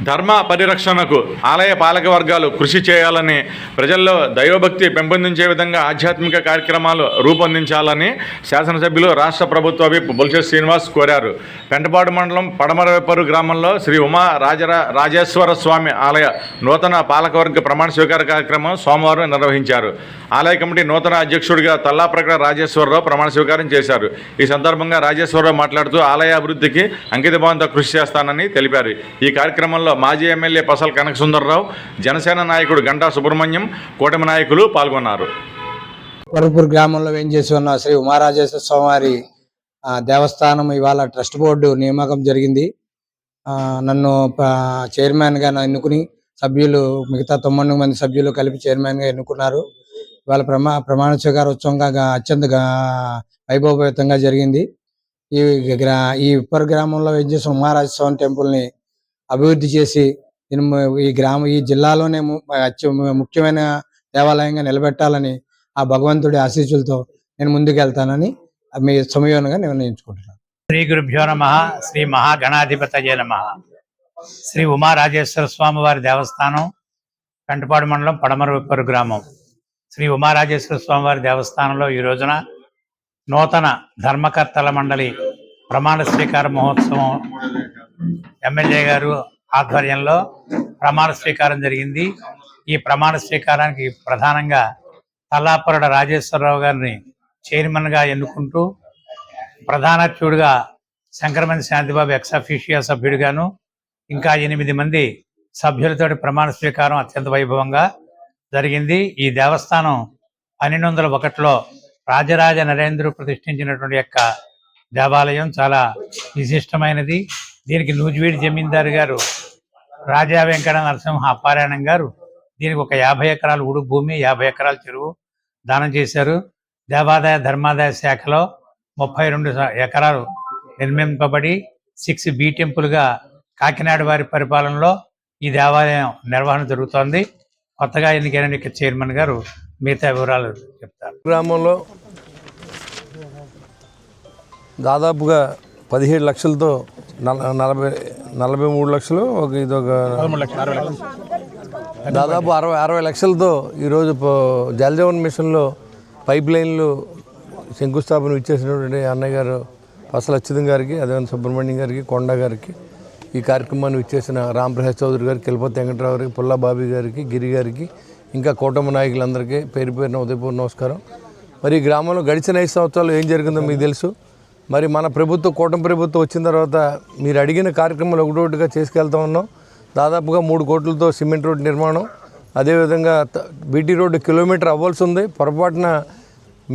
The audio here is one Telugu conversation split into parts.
ధర్మ పరిరక్షణకు ఆలయ పాలక వర్గాలు కృషి చేయాలని, ప్రజల్లో దైవభక్తి పెంపొందించే విధంగా ఆధ్యాత్మిక కార్యక్రమాలు రూపొందించాలని శాసనసభ్యులు రాష్ట్ర ప్రభుత్వ విప్ బొలిశెట్టి శ్రీనివాస్ కోరారు. పెంటపాడు మండలం పడమరవేపరు గ్రామంలో శ్రీ ఉమా రాజేశ్వర స్వామి ఆలయ నూతన పాలకవర్గ ప్రమాణ స్వీకార కార్యక్రమం సోమవారం నిర్వహించారు. ఆలయ కమిటీ నూతన అధ్యక్షుడిగా తల్లాప్రగడ రాజేశ్వరరావు ప్రమాణ స్వీకారం చేశారు. ఈ సందర్భంగా రాజేశ్వరరావు మాట్లాడుతూ ఆలయ అభివృద్ధికి అంకితభావంతో కృషి చేస్తానని తెలిపారు. ఈ కార్యక్రమంలో మాజీ ఎమ్మెల్యే పసల కనకసుందరరావు, జనసేన నాయకుడు గంటా సుబ్రహ్మణ్యం, కూటమి నాయకులు పాల్గొన్నారు. వరపూర్ గ్రామంలో వేంచేసి ఉన్న శ్రీ ఉమారాజేశ్వర స్వామివారి దేవస్థానం ఇవాళ ట్రస్ట్ బోర్డు నియామకం జరిగింది. నన్ను చైర్మన్గా ఎన్నుకుని సభ్యులు మిగతా 9 మంది సభ్యులు కలిపి చైర్మన్గా ఎన్నుకున్నారు. ఇవాళ ప్రమాణ స్వీకారోత్సవంగా అత్యంత వైభవపేతంగా జరిగింది. ఈ ఉప్పర్ గ్రామంలో వేంచేసి ఉమారాజేశ్వర స్వామి టెంపుల్ని అభివృద్ధి చేసి ఈ జిల్లాలోనే ముఖ్యమైన దేవాలయంగా నిలబెట్టాలని ఆ భగవంతుడి ఆశీస్సులతో నేను ముందుకెళ్తానని మీ సమయంగా నిర్ణయించుకుంటున్నాను. శ్రీ గురుభ్యో నమః. శ్రీ మహాగణాధిపతయే నమః. శ్రీ ఉమారాజేశ్వర స్వామి వారి దేవస్థానం, పెంటపాడు మండలం పడమరవేపరు గ్రామం. శ్రీ ఉమారాజేశ్వర స్వామి వారి దేవస్థానంలో ఈ రోజున నూతన ధర్మకర్తల మండలి ప్రమాణ స్వీకార మహోత్సవం ఎమ్మెల్యే గారు ఆధ్వర్యంలో ప్రమాణ స్వీకారం జరిగింది. ఈ ప్రమాణ స్వీకారానికి ప్రధానంగా తల్లాపరడ రాజేశ్వరరావు గారిని చైర్మన్గా ఎన్నుకుంటూ, ప్రధానాధ్యక్షుడిగా శంకరమణి శాంతిబాబు ఎక్స్ అఫీషియా సభ్యుడిగాను, ఇంకా 8 మంది సభ్యులతోటి ప్రమాణ స్వీకారం అత్యంత వైభవంగా జరిగింది. ఈ దేవస్థానం 1201లో రాజరాజ నరేంద్రుడు ప్రతిష్ఠించినటువంటి యొక్క దేవాలయం చాలా విశిష్టమైనది. దీనికి నూజివీడి జమీందారు గారు రాజా వెంకట నరసింహ అప్పారాయణం గారు దీనికి ఒక 50 ఎకరాల ఉడు భూమి, 50 ఎకరాల చెరువు దానం చేశారు. దేవాదాయ ధర్మాదాయ శాఖలో 32 ఎకరాలు నిర్మింపబడి 6B టెంపుల్గా కాకినాడ వారి పరిపాలనలో ఈ దేవాలయం నిర్వహణ జరుగుతోంది. కొత్తగా ఎన్నికైన చైర్మన్ గారు మిగతా వివరాలు చెప్తారు. గ్రామంలో దాదాపుగా 17 లక్షలతో 43 లక్షలు ఇదొక దాదాపు 60 లక్షలతో ఈరోజు జలజీవన్ మిషన్లో పైప్ లైన్లు శంకుస్థాపన ఇచ్చేసినటువంటి అన్నయ్య గారు పసల అచ్యుతం గారికి, అదేవిధంగా సుబ్రహ్మణ్యం గారికి, కొండ గారికి, ఈ కార్యక్రమాన్ని ఇచ్చేసిన రామప్రసాద్ చౌదరి గారికి, కిలపతి వెంకటరావు గారికి, పుల్లా బాబీ గారికి, గిరి గారికి, ఇంకా కూటమి నాయకులందరికీ పేరు పేరున ఉదయపూర్ నమస్కారం. మరి ఈ గ్రామంలో గడిచిన 5 సంవత్సరాలు ఏం జరిగిందో మీకు తెలుసు. మరి మన ప్రభుత్వం, కూటమి ప్రభుత్వం వచ్చిన తర్వాత మీరు అడిగిన కార్యక్రమాలు ఒకటొకటిగా చేసుకెళ్తా ఉన్నాం. దాదాపుగా 3 కోట్లతో సిమెంట్ రోడ్డు నిర్మాణం, అదేవిధంగా బీటీ రోడ్డు కిలోమీటర్ అవ్వాల్సి ఉంది. పొరపాటున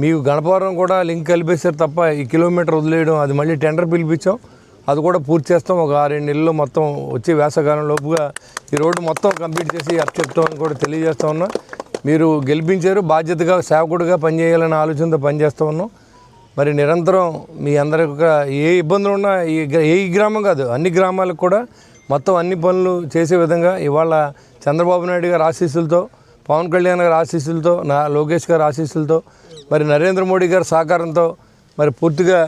మీకు గణపవరం కూడా లింక్ కలిపేశారు తప్ప ఈ కిలోమీటర్ వదిలేయడం, అది మళ్ళీ టెండర్ పిలిపించాం, అది కూడా పూర్తి చేస్తాం. ఒక 6-7 నెలల్లో మొత్తం వచ్చే వేసవకాలం లోపుగా ఈ రోడ్డు మొత్తం కంప్లీట్ చేసి చెప్తామని కూడా తెలియజేస్తా ఉన్నా. మీరు గెలిపించారు, బాధ్యతగా సేవకుడిగా పనిచేయాలనే ఆలోచనతో పనిచేస్తూ ఉన్నాం. మరి నిరంతరం మీ అందరికీ ఏ ఇబ్బందులు ఉన్నా ఏ గ్రామం కాదు, అన్ని గ్రామాలకు కూడా మొత్తం అన్ని పనులు చేసే విధంగా ఇవాళ చంద్రబాబు నాయుడు గారి ఆశీస్సులతో, పవన్ కళ్యాణ్ గారి ఆశీస్సులతో, లోకేష్ గారి ఆశీస్సులతో, మరి నరేంద్ర మోడీ గారి సహకారంతో మరి పూర్తిగా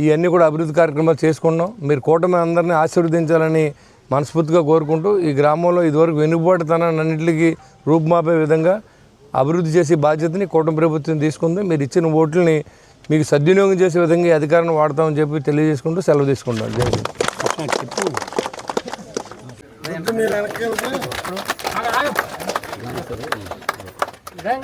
ఇవన్నీ కూడా అభివృద్ధి కార్యక్రమాలు చేసుకున్నాం. మీరు కూటమి అందరినీ ఆశీర్వదించాలని మనస్ఫూర్తిగా కోరుకుంటూ, ఈ గ్రామంలో ఇదివరకు వెనుకబాటుతనాన్ని అన్నింటికి రూపుమాపే విధంగా అభివృద్ధి చేసే బాధ్యతని కూటమి ప్రభుత్వం తీసుకుంది. మీరు ఇచ్చిన ఓట్లని మీకు సద్వినియోగం చేసే విధంగా ఈ అధికారాన్ని వాడతామని చెప్పి తెలియజేసుకుంటూ సెలవు తీసుకుంటాం. జై